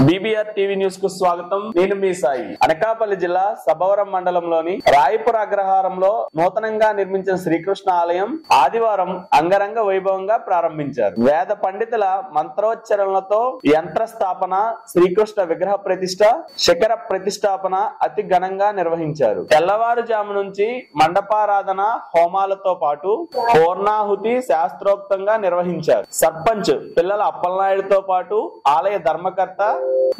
BBR TV news కు స్వాగతం. నేను మీ సాయి. అనకాపల్లి జిల్లా సభవరం మండలంలోని రాయపుర అగ్రహారంలో నూతనంగా నిర్మించిన శ్రీకృష్ణ ఆలయం ఆదివారం అంగరంగ వైభవంగా ప్రారంభించారు. వేద పండితుల మంత్రోచ్చరణలతో యంత్ర స్థాపన, శ్రీకృష్ణ విగ్రహ ప్రతిష్ట, శిఖర ప్రతిష్టాపన అతి ఘనంగా నిర్వహించారు. తెల్లవారుజాము నుంచి మండపారాధన, హోమాలతో పాటు పూర్ణాహుతి శాస్త్రోక్తంగా నిర్వహించారు. సర్పంచ్ పిల్లల అప్పలనాయుడుతో పాటు ఆలయ ధర్మకర్త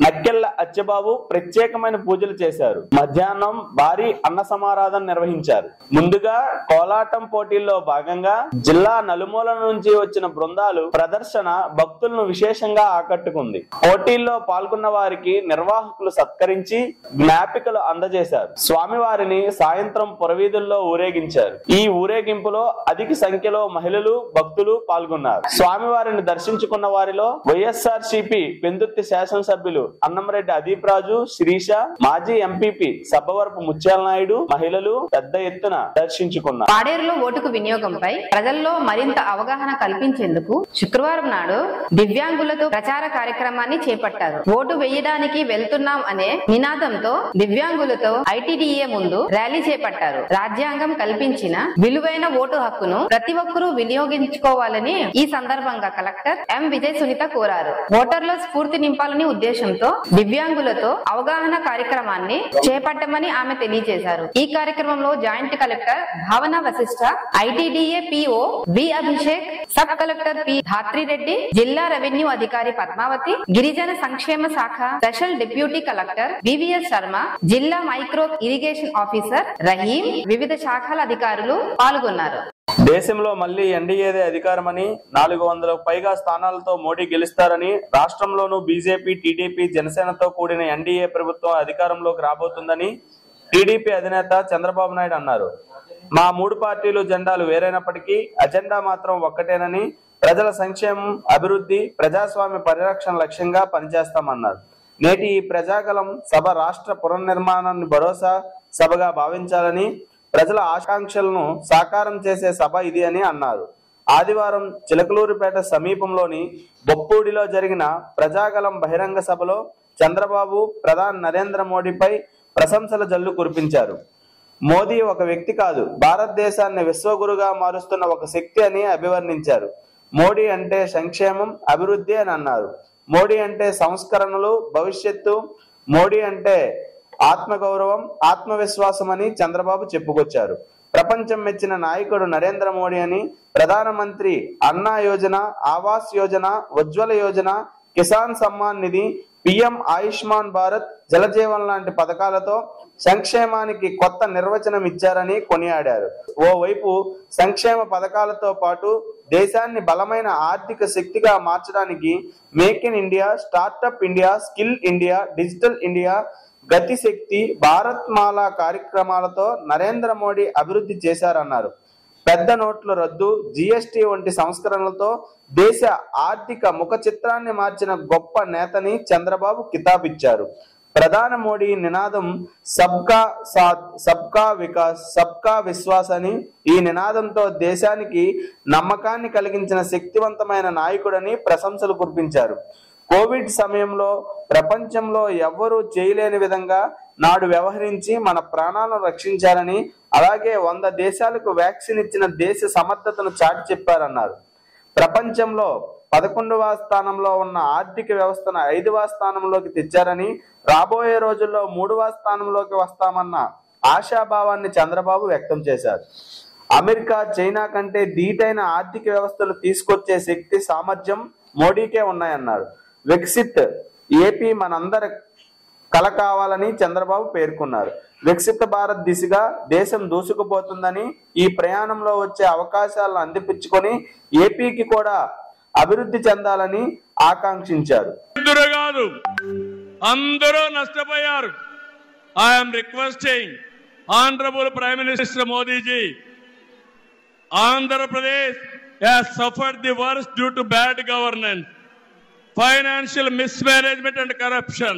నక్కెళ్ల అచ్చబాబు ప్రత్యేకమైన పూజలు చేశారు. మధ్యాహ్నం భారీ అన్న సమారాధన నిర్వహించారు. ముందుగా కోలాటం పోటీల్లో భాగంగా జిల్లా నలుమూలల నుంచి వచ్చిన బృందాలు ప్రదర్శన భక్తులను విశేషంగా ఆకట్టుకుంది. పోటీల్లో పాల్గొన్న వారికి నిర్వాహకులు సత్కరించి జ్ఞాపికలు అందజేశారు. స్వామివారిని సాయంత్రం పురవీధుల్లో ఊరేగించారు. ఈ ఊరేగింపులో అధిక సంఖ్యలో మహిళలు, భక్తులు పాల్గొన్నారు. స్వామివారిని దర్శించుకున్న వారిలో వైఎస్ఆర్సీపీ పెందుర్తి శాసనసభ్యులు అన్నంరెడ్డి అదీప్ రాజు, శ్రీష, మాజీ ఎంపీపీ సబ్బవరపు ముత్యాల నాయుడు మహిళలు పెద్ద ఎత్తున దర్శించుకున్నారు. పాడేరులో ఓటుకు వినియోగంపై ప్రజల్లో మరింత అవగాహన కల్పించేందుకు శుక్రవారం నాడు దివ్యాంగులతో ప్రచార కార్యక్రమాన్ని చేపట్టారు. ఓటు వేయడానికి వెళ్తున్నాం అనే నినాదంతో దివ్యాంగులతో ఐటీడీఏ ముందు ర్యాలీ చేపట్టారు. రాజ్యాంగం కల్పించిన విలువైన ఓటు హక్కును ప్రతి ఒక్కరూ వినియోగించుకోవాలని ఈ సందర్భంగా కలెక్టర్ ఎం విజయ్ సునీత కోరారు. ఓటర్లో స్ఫూర్తి నింపాలని ఉద్దేశంతో దివ్యాంగులతో అవగాహన కార్యక్రమాన్ని చేపట్టమని ఆమె తెలియజేశారు. ఈ కార్యక్రమంలో joint collector Bhavana Vashishta, ITDA PO V Abhishek, sub collector P Dhatri Reddy, జిల్లా రెవెన్యూ అధికారి పద్మావతి, గిరిజన సంక్షేమ శాఖ special deputy collector VVS Sharma, జిల్లా మైక్రో ఇరిగేషన్ ఆఫీసర్ రహీం, వివిధ శాఖల అధికారులు పాల్గొన్నారు. దేశంలో మళ్లీ ఎన్డీఏదే అధికారమని, 400కు పైగా స్థానాలతో మోడీ గెలుస్తారని, రాష్ట్రంలోనూ బీజేపీ, టీడీపీ, జనసేనతో కూడిన ఎన్డీఏ ప్రభుత్వం అధికారంలోకి రాబోతుందని టీడీపీ అధినేత చంద్రబాబు నాయుడు అన్నారు. మా 3 పార్టీలు జెండాలు వేరైనప్పటికీ అజెండా మాత్రం ఒక్కటేనని, ప్రజల సంక్షేమం, అభివృద్ధి, ప్రజాస్వామ్య పరిరక్షణ లక్ష్యంగా పనిచేస్తామన్నారు. నేటి ఈ ప్రజాగలం సభ రాష్ట్ర పునర్నిర్మాణాన్ని భరోసా సభగా భావించాలని, ప్రజల ఆకాంక్షలను సాకారం చేసే సభ ఇది అని అన్నారు. ఆదివారం చిలకలూరిపేట సమీపంలోని బొప్పూడిలో జరిగిన ప్రజాగలం బహిరంగ సభలో చంద్రబాబు ప్రధాని నరేంద్ర మోడీపై ప్రశంసల జల్లు కురిపించారు. మోదీ ఒక వ్యక్తి కాదు, భారతదేశాన్ని విశ్వగురుగా మారుస్తున్న ఒక శక్తి అని అభివర్ణించారు. మోడీ అంటే సంక్షేమం, అభివృద్ధి అని అన్నారు. మోడీ అంటే సంస్కరణలు, భవిష్యత్తు. మోడీ అంటే ఆత్మగౌరవం, ఆత్మవిశ్వాసం అని చంద్రబాబు చెప్పుకొచ్చారు. ప్రపంచం మెచ్చిన నాయకుడు నరేంద్ర మోడీ అని, ప్రధానమంత్రి అన్నా యోజన, ఆవాస్ యోజన, ఉజ్వల యోజన, కిసాన్ సమ్మాన్ నిధి, పిఎం ఆయుష్మాన్ భారత్, జలజీవన్ లాంటి పథకాలతో సంక్షేమానికి కొత్త నిర్వచనం ఇచ్చారని కొనియాడారు. ఓవైపు సంక్షేమ పథకాలతో పాటు దేశాన్ని బలమైన ఆర్థిక శక్తిగా మార్చడానికి make in India, startup India, skill India, digital India, గతి శక్తి, భారత్ మాలా కార్యక్రమాలతో నరేంద్ర మోడీ అభివృద్ధి చేశారన్నారు. పెద్ద నోట్ల రద్దు, జీఎస్టీ వంటి సంస్కరణలతో దేశ ఆర్థిక ముఖ చిత్రాన్ని మార్చిన గొప్ప నేతని చంద్రబాబు కితాబిచ్చారు. ప్రధాని మోడీ నినాదం సబ్కా సాథ్, సబ్కా వికాస్, సబ్కా విశ్వాస్ అని. ఈ నినాదంతో దేశానికి నమ్మకాన్ని కలిగించిన శక్తివంతమైన నాయకుడని ప్రశంసలు కురిపించారు. కోవిడ్ సమయంలో ప్రపంచంలో ఎవ్వరూ చేయలేని విధంగా నాడు వ్యవహరించి మన ప్రాణాలను రక్షించారని, అలాగే 100 దేశాలకు వ్యాక్సిన్ ఇచ్చిన దేశ సమర్థతను చాటి చెప్పారన్నారు. ప్రపంచంలో 11వ స్థానంలో ఉన్న ఆర్థిక వ్యవస్థను 5వ స్థానంలోకి తెచ్చారని, రాబోయే రోజుల్లో 3వ స్థానంలోకి వస్తామన్న ఆశాభావాన్ని చంద్రబాబు వ్యక్తం చేశారు. అమెరికా, చైనా కంటే ధీటైన ఆర్థిక వ్యవస్థలు తీసుకొచ్చే శక్తి, సామర్థ్యం మోడీకే ఉన్నాయన్నారు. వికసిత్ ఏపీ మనందరి కల కావాలని చంద్రబాబు పేర్కొన్నారు. వికసిత భారత్ దిశగా దేశం దూసుకుపోతుందని, ఈ ప్రయాణంలో వచ్చే అవకాశాలను అందిపుచ్చుకొని ఏపీకి కూడా అభివృద్ధి చెందాలని ఆకాంక్షించారు. అందరూ నష్టపోయారు. I'm requesting honourable prime minister Modiji, Andhra Pradesh has suffered the worst due to bad governance, financial mismanagement and corruption.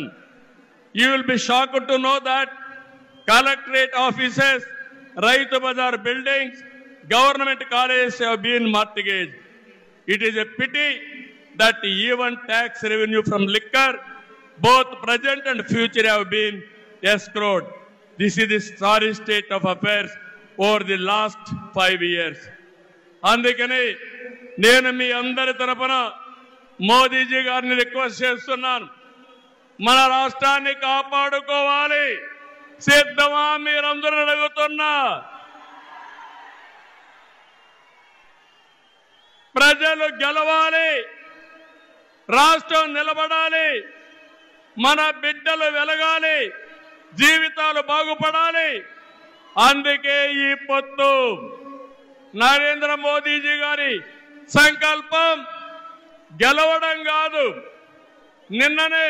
You will be shocked to know that collectorate offices, Raitu Bazar buildings, government colleges have been mortgaged. It is a pity that even tax revenue from liquor both present and future have been escrowed. This is the sorry state of affairs over the last 5 years. అందుకని నేను మీ అందరి తరపున మోదీజీ గారిని request చేస్తున్నాను, మన రాష్ట్రాన్ని కాపాడుకోవాలి. సిద్ధమా మీరందరూ అడుగుతున్నా? ప్రజలు గెలవాలి, రాష్ట్రం నిలబడాలి, మన బిడ్డలు వెలగాలి, జీవితాలు బాగుపడాలి. అందుకే ఈ పొత్తు. నరేంద్ర మోదీజీ గారి సంకల్పం గెలవడం కాదు. నిన్ననే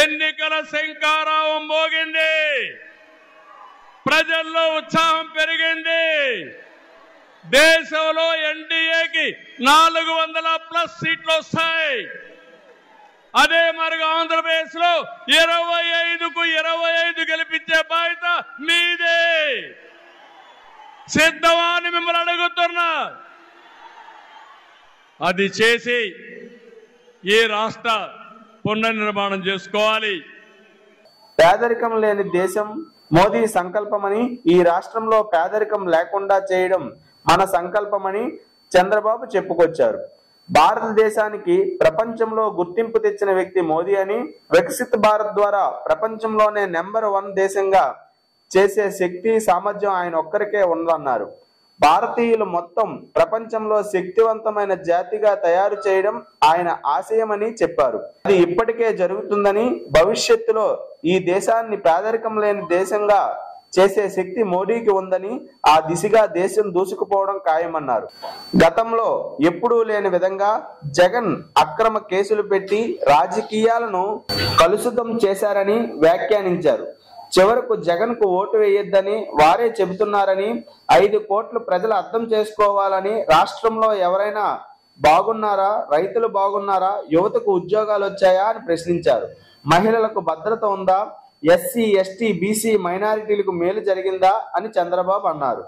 ఎన్నికల శంఖారావం మోగింది, ప్రజల్లో ఉత్సాహం పెరిగింది. దేశంలో ఎన్డీఏకి 400+ సీట్లు వస్తాయి. అదే మరి ఆంధ్రప్రదేశ్ లో 25కు 25 గెలిపించే బాధ్యత మీదే. సిద్ధమా అని మిమ్మల్ని అడుగుతున్నా. అది చేసి ఈ రాష్ట్ర పునర్నిర్మాణం చేసుకోవాలి. పేదరికం లేని దేశం మోదీ సంకల్పమని, ఈ రాష్ట్రంలో పేదరికం లేకుండా చేయడం మన సంకల్పమని చంద్రబాబు చెప్పుకొచ్చారు. భారతదేశానికి ప్రపంచంలో గుర్తింపు తెచ్చిన వ్యక్తి మోదీ అని, వికసిత్ భారత్ ద్వారా ప్రపంచంలోనే నెంబర్ 1 దేశంగా చేసే శక్తి సామర్థ్యం ఆయన ఒక్కరికే ఉందన్నారు. భారతీయులు మొత్తం ప్రపంచంలో శక్తివంతమైన జాతిగా తయారు చేయడం ఆయన ఆశయమని చెప్పారు. అది ఇప్పటికే జరుగుతుందని, భవిష్యత్తులో ఈ దేశాన్ని పేదరికం లేని దేశంగా చేసే శక్తి మోడీకి ఉందని, ఆ దిశగా దేశం దూసుకుపోవడం ఖాయమన్నారు. గతంలో ఎప్పుడూ లేని విధంగా జగన్ అక్రమ కేసులు పెట్టి రాజకీయాలను కలుషితం చేశారని వ్యాఖ్యానించారు. చివరకు జగన్ కు ఓటు వేయొద్దని వారే చెబుతున్నారని, 5 కోట్ల ప్రజలు అర్థం చేసుకోవాలని, రాష్ట్రంలో ఎవరైనా బాగున్నారా, రైతులు బాగున్నారా, యువతకు ఉద్యోగాలు వచ్చాయా అని ప్రశ్నించారు. మహిళలకు భద్రత ఉందా, ఎస్సీ ఎస్టీ బీసీ మైనారిటీలకు మేలు జరిగిందా అని చంద్రబాబు అన్నారు.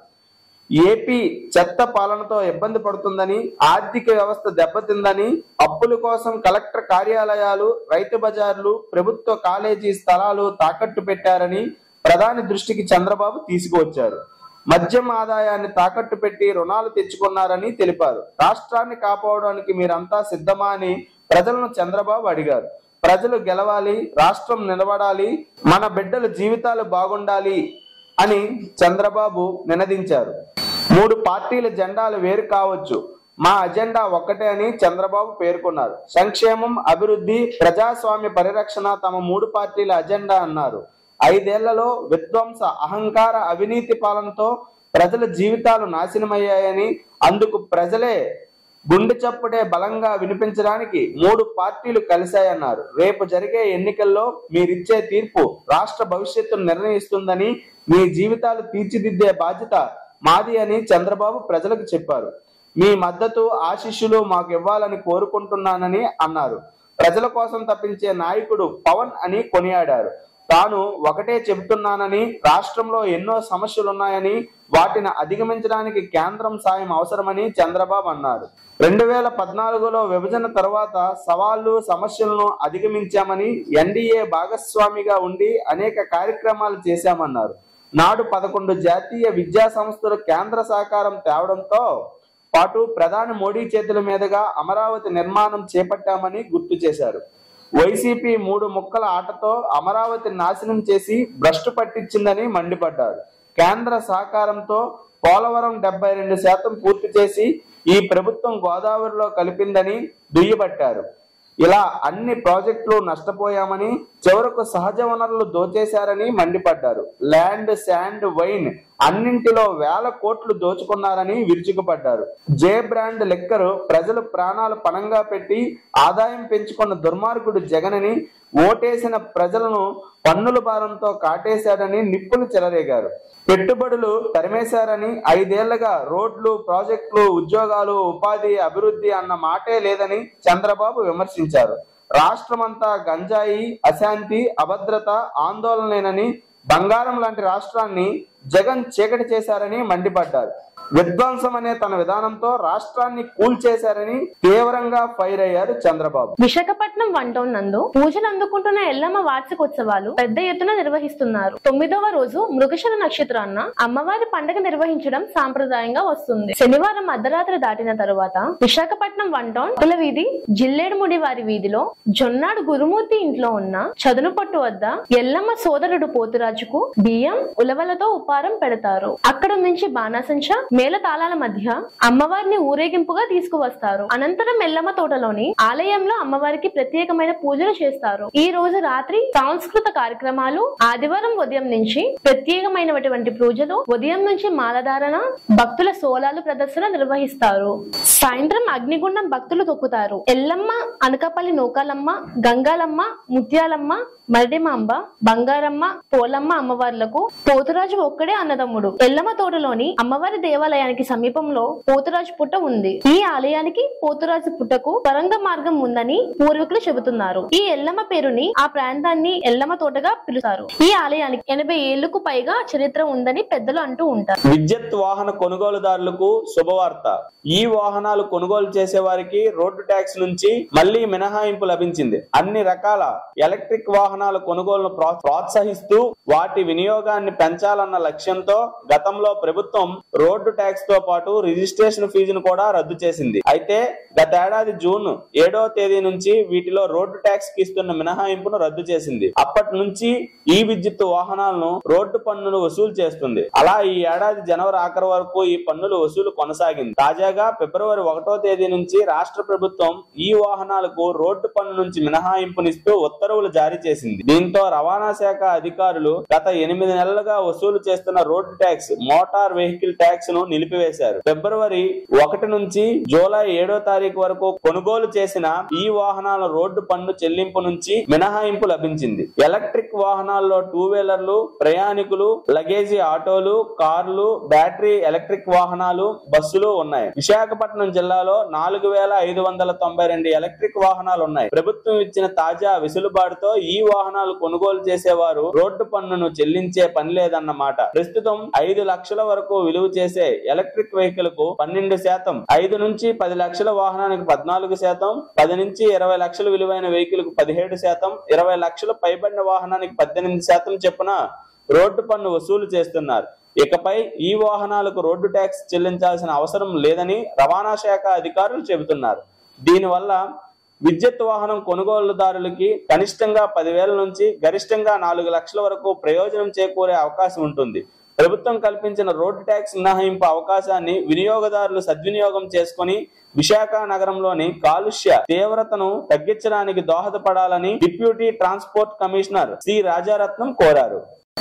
ఏపీ చెత్త పాలనతో ఇబ్బంది పడుతుందని, ఆర్థిక వ్యవస్థ దెబ్బతిందని, అప్పుల కోసం కలెక్టర్ కార్యాలయాలు, రైతు బజార్లు, ప్రభుత్వ కాలేజీ స్థలాలు తాకట్టు పెట్టారని ప్రధాని దృష్టికి చంద్రబాబు తీసుకువచ్చారు. మద్యం ఆదాయాన్ని తాకట్టు పెట్టి రుణాలు తెచ్చుకున్నారని తెలిపారు. రాష్ట్రాన్ని కాపాడడానికి మీరంతా సిద్ధమా అని ప్రజలను చంద్రబాబు అడిగారు. ప్రజలు గెలవాలి, రాష్ట్రం నిలబడాలి, మన బిడ్డల జీవితాలు బాగుండాలి అని చంద్రబాబు నినదించారు. 3 పార్టీల జెండాలు వేరు కావచ్చు, మా అజెండా ఒక్కటే అని చంద్రబాబు పేర్కొన్నారు. సంక్షేమం, అభివృద్ధి, ప్రజాస్వామ్య పరిరక్షణ తమ 3 పార్టీల అజెండా అన్నారు. 5 ఏళ్లలో విధ్వంస, అహంకార, అవినీతి పాలనతో ప్రజల జీవితాలు నాశనమయ్యాయని, అందుకు ప్రజలే గుండె చప్పుడే బలంగా వినిపించడానికి 3 పార్టీలు కలిశాయన్నారు. రేపు జరిగే ఎన్నికల్లో మీరిచ్చే తీర్పు రాష్ట్ర భవిష్యత్తును నిర్ణయిస్తుందని, మీ జీవితాలు తీర్చిదిద్దే బాధ్యత మాది అని చంద్రబాబు ప్రజలకు చెప్పారు. మీ మద్దతు, ఆశీస్సులు మాకు ఇవ్వాలని కోరుకుంటున్నానని అన్నారు. ప్రజల కోసం తప్పించే నాయకుడు పవన్ అని కొనియాడారు. తాను ఒకటే చెబుతున్నానని, రాష్ట్రంలో ఎన్నో సమస్యలున్నాయని, వాటిని అధిగమించడానికి కేంద్రం సాయం అవసరమని చంద్రబాబు అన్నారు. 2014లో విభజన తర్వాత సవాళ్లు, సమస్యలను అధిగమించామని, ఎన్డీఏ భాగస్వామిగా ఉండి అనేక కార్యక్రమాలు చేశామన్నారు. నాడు 11 జాతీయ విద్యా సంస్థలు కేంద్ర సహకారం తేవడంతో పాటు ప్రధాని మోడీ చేతుల మీదుగా అమరావతి నిర్మాణం చేపట్టామని గుర్తు చేశారు. వైసీపీ 3 ముక్కల ఆటతో అమరావతి నాశనం చేసి భ్రష్టు పట్టించిందని మండిపడ్డారు. కేంద్ర సహకారంతో పోలవరం 72% పూర్తి చేసి ఈ ప్రభుత్వం గోదావరిలో కలిపిందని దుయ్యబట్టారు. ఇలా అన్ని ప్రాజెక్టులు నష్టపోయామని, చివరకు సహజ వనరులు దోచేశారని మండిపడ్డారు. ల్యాండ్, శాండ్, వైన్ అన్నింటిలో 1000 కోట్లు దోచుకున్నారని విరుచుకుపడ్డారు. జే బ్రాండ్ లెక్కరు ప్రజలు ప్రాణాలు పణంగా పెట్టి ఆదాయం పెంచుకున్న దుర్మార్గుడు జగనని, ఓటేసిన ప్రజలను పన్నుల భారంతో కాటేశాడని నిప్పులు చెలరేగారు. పెట్టుబడులు తరిమేశారని, 5 ఏళ్లుగా రోడ్లు, ప్రాజెక్టులు, ఉద్యోగాలు, ఉపాధి, అభివృద్ధి అన్న మాటే లేదని చంద్రబాబు విమర్శించారు. రాష్ట్రమంతా గంజాయి, అశాంతి, అభద్రత, ఆందోళనేనని, బంగారం లాంటి రాష్ట్రాన్ని జగన్ చీకటి చేశారని మండిపడ్డారు. విధ్వంసం అనే తన విధానంతో రాష్ట్రాన్ని కూల్చేశారని తీవ్రంగా ఫైర్ అయ్యారు చంద్రబాబు. విశాఖపట్నం వన్ టౌన్ నందు పూజలు అందుకుంటున్న ఎల్లమ్మ వార్షికోత్సవాలు పెద్ద ఎత్తున నిర్వహిస్తున్నారు. 9వ రోజు మృగశిర నక్షత్రాన్న అమ్మవారి పండుగ నిర్వహించడం సాంప్రదాయంగా వస్తుంది. శనివారం అర్ధరాత్రి దాటిన తరువాత విశాఖపట్నం వన్ టౌన్ కుల వీధి జిల్లేడుముడి వారి వీధిలో జొన్నాడు గురుమూర్తి ఇంట్లో ఉన్న చదును పట్టు వద్ద ఎల్లమ్మ సోదరుడు పోతురాజుకు బియ్యం ఉలవలతో ఉపారం పెడతారు. అక్కడ నుంచి బాణాసంచ మేళ తాళాల మధ్య అమ్మవారిని ఊరేగింపుగా తీసుకువస్తారు. అనంతరం ఎల్లమ్మ తోటలోని ఆలయంలో అమ్మవారికి ప్రత్యేకమైన పూజలు చేస్తారు. ఈ రోజు రాత్రి సాంస్కృతిక కార్యక్రమాలు, ఆదివారం ఉదయం నుంచి ప్రత్యేకమైనటువంటి పూజలు, ఉదయం నుంచి మాలధారణ, భక్తుల సోలాలు ప్రదర్శన నిర్వహిస్తారు. సాయంత్రం అగ్నిగుండం భక్తులు తొక్కుతారు. ఎల్లమ్మ, అనకాపల్లి నూకాలమ్మ, గంగాలమ్మ, ముత్యాలమ్మ, మరిడిమాంబ, బంగారమ్మ, పోలమ్మ అమ్మవార్లకు పోతురాజు ఒక్కడే అన్నదమ్ముడు. ఎల్లమ్మ తోటలోని అమ్మవారి దేవాలయానికి సమీపంలో పోతురాజు పుట్ట ఉంది. ఈ ఆలయానికి పోతురాజు పుట్టకు వరంగ మార్గం ఉందని పూర్వీకులు చెబుతున్నారు. ఈ ఎల్లమ్మ పేరుని ఆ ప్రాంతాన్ని ఎల్లమ్మ తోటగా పిలుస్తారు. ఈ ఆలయానికి 80 ఏళ్లకు పైగా చరిత్ర ఉందని పెద్దలు అంటూ ఉంటారు. విద్యుత్ వాహన కొనుగోలుదారులకు శుభవార్త. ఈ వాహనాలు కొనుగోలు చేసే వారికి రోడ్డు ట్యాక్స్ నుంచి మళ్లీ మినహాయింపు లభించింది. అన్ని రకాల ఎలక్ట్రిక్ వాహనాల కొనుగోలును ప్రోత్సహిస్తూ వాటి వినియోగాన్ని పెంచాలన్న లక్ష్యంతో గతంలో ప్రభుత్వం రోడ్డు ట్యాక్స్ తో పాటు రిజిస్ట్రేషన్ ఫీజును కూడా రద్దు చేసింది. అయితే గతేడాది జూన్ 7వ తేదీ నుంచి వీటిలో రోడ్డు ట్యాక్స్ కి ఇస్తున్న మినహాయింపును రద్దు చేసింది. అప్పటి నుంచి ఈ విద్యుత్ వాహనాలను రోడ్డు పన్నును వసూలు చేస్తుంది. అలా ఈ ఏడాది జనవరి ఆఖరు వరకు ఈ పన్నులు వసూలు కొనసాగింది. తాజాగా ఫిబ్రవరి 1వ తేదీ నుంచి రాష్ట్ర ప్రభుత్వం ఈ వాహనాలకు రోడ్డు పన్ను నుంచి మినహాయింపునిస్తూ ఉత్తర్వులు జారీ చేసింది. దీంతో రవాణా శాఖ అధికారులు గత 8 నెలలుగా వసూలు చేస్తున్న road tax, motor vehicle tax ను నిలిపివేశారు. ఫిబ్రవరి 1 నుంచి జూలై 7వ తారీఖు వరకు కొనుగోలు చేసిన ఈ వాహనాల రోడ్డు పన్ను చెల్లింపు నుంచి మినహాయింపు లభించింది. ఎలక్ట్రిక్ వాహనాల్లో 2 వీలర్లు, ప్రయాణికులు, లగేజీ ఆటోలు, కార్లు, బ్యాటరీ ఎలక్ట్రిక్ వాహనాలు, బస్సులు ఉన్నాయి. విశాఖపట్నం జిల్లాలో 4592 ఎలక్ట్రిక్ వాహనాలు ఉన్నాయి. ప్రభుత్వం ఇచ్చిన తాజా వెసులుబాటుతో ఈ వాహనాలు కొనుగోలు చేసేవారు రోడ్డు పన్నును చెల్లించే పని లేదన్నమాట. ప్రస్తుతం 5 లక్షల వరకు విలువ చేసే ఎలక్ట్రిక్ వెహికల్ కు 12%, 5 నుంచి 10 లక్షల వాహనానికి 14%, 10 నుంచి 20 లక్షల విలువైన వెహికల్ కు 17%, 20 లక్షల పైబడిన వాహనానికి 18% చొప్పున రోడ్డు పన్ను వసూలు చేస్తున్నారు. ఇకపై ఈ వాహనాలకు రోడ్డు ట్యాక్స్ చెల్లించాల్సిన అవసరం లేదని రవాణా శాఖ అధికారులు చెబుతున్నారు. దీనివల్ల విద్యుత్ వాహనం కొనుగోలుదారులకి కనిష్టంగా 10,000 నుంచి గరిష్టంగా 4 లక్షల వరకు ప్రయోజనం చేకూరే అవకాశం ఉంటుంది. ప్రభుత్వం కల్పించిన రోడ్డు ట్యాక్స్ మినహాయింపు అవకాశాన్ని వినియోగదారులు సద్వినియోగం చేసుకుని విశాఖ నగరంలోని కాలుష్య తీవ్రతను తగ్గించడానికి దోహదపడాలని deputy transport commissioner C Rajaratnam కోరారు.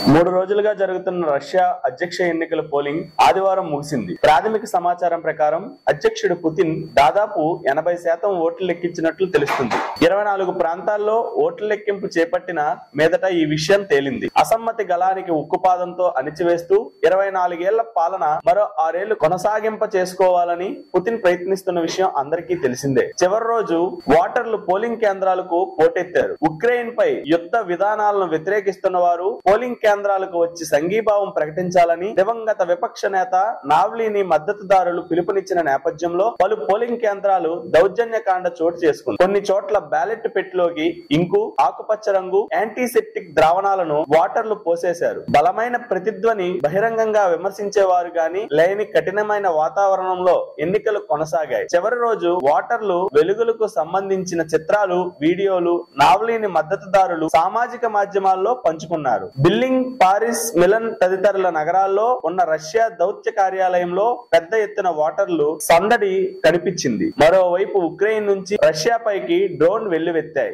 3 రోజులుగా జరుగుతున్న రష్యా అధ్యక్ష ఎన్నికల పోలింగ్ ఆదివారం ముగిసింది. ప్రాథమిక సమాచారం ప్రకారం అధ్యక్షుడు పుతిన్ దాదాపు 80% ఓట్లు లెక్కించినట్లు తెలుస్తుంది. 24 ప్రాంతాల్లో ఓట్ల లెక్కింపు చేపట్టిన మీదట ఈ విషయం తేలింది. అసమ్మతి గళానికి ఉక్కుపాదంతో అణిచివేస్తూ 24 ఏళ్ల పాలన మరో 6 ఏళ్లు కొనసాగింప చేసుకోవాలని పుతిన్ ప్రయత్నిస్తున్న విషయం అందరికీ తెలిసిందే. చివరి రోజు ఓటర్లు పోలింగ్ కేంద్రాలకు పోటెత్తారు. ఉక్రెయిన్ పై యుద్ధ విధానాలను వ్యతిరేకిస్తున్న వారు పోలింగ్ కేంద్రాలకు వచ్చి సంఘీభావం ప్రకటించాలని దివంగత విపక్ష నేత నావ్లీని మద్దతుదారులు పిలుపునిచ్చిన నేపథ్యంలో పలు పోలింగ్ కేంద్రాలు దౌర్జన్యకాండ చోటు చేసుకుంది. కొన్ని చోట్ల బ్యాలెట్ పెట్టిలోకి ఇంకు, ఆకుపచ్చ రంగు, యాంటీసెప్టిక్ ద్రావణాలను ఓటర్లు పోసేశారు. బలమైన ప్రతిధ్వని బహిరంగంగా విమర్శించేవారు గాని లేని కఠినమైన వాతావరణంలో ఎన్నికలు కొనసాగాయి. చివరి రోజు ఓటర్లు వెలుగులకు సంబంధించిన చిత్రాలు, వీడియోలు నావ్లీని మద్దతుదారులు సామాజిక మాధ్యమాల్లో పంచుకున్నారు. బిల్లింగ్, పారిస్, మిలన్ తదితరుల నగరాల్లో ఉన్న రష్యా దౌత్య కార్యాలయంలో పెద్ద ఎత్తున ఓటర్లు సందడి కనిపించింది. మరోవైపు ఉక్రెయిన్ నుంచి రష్యా పైకి డ్రోన్ వెల్లువెత్తాయి.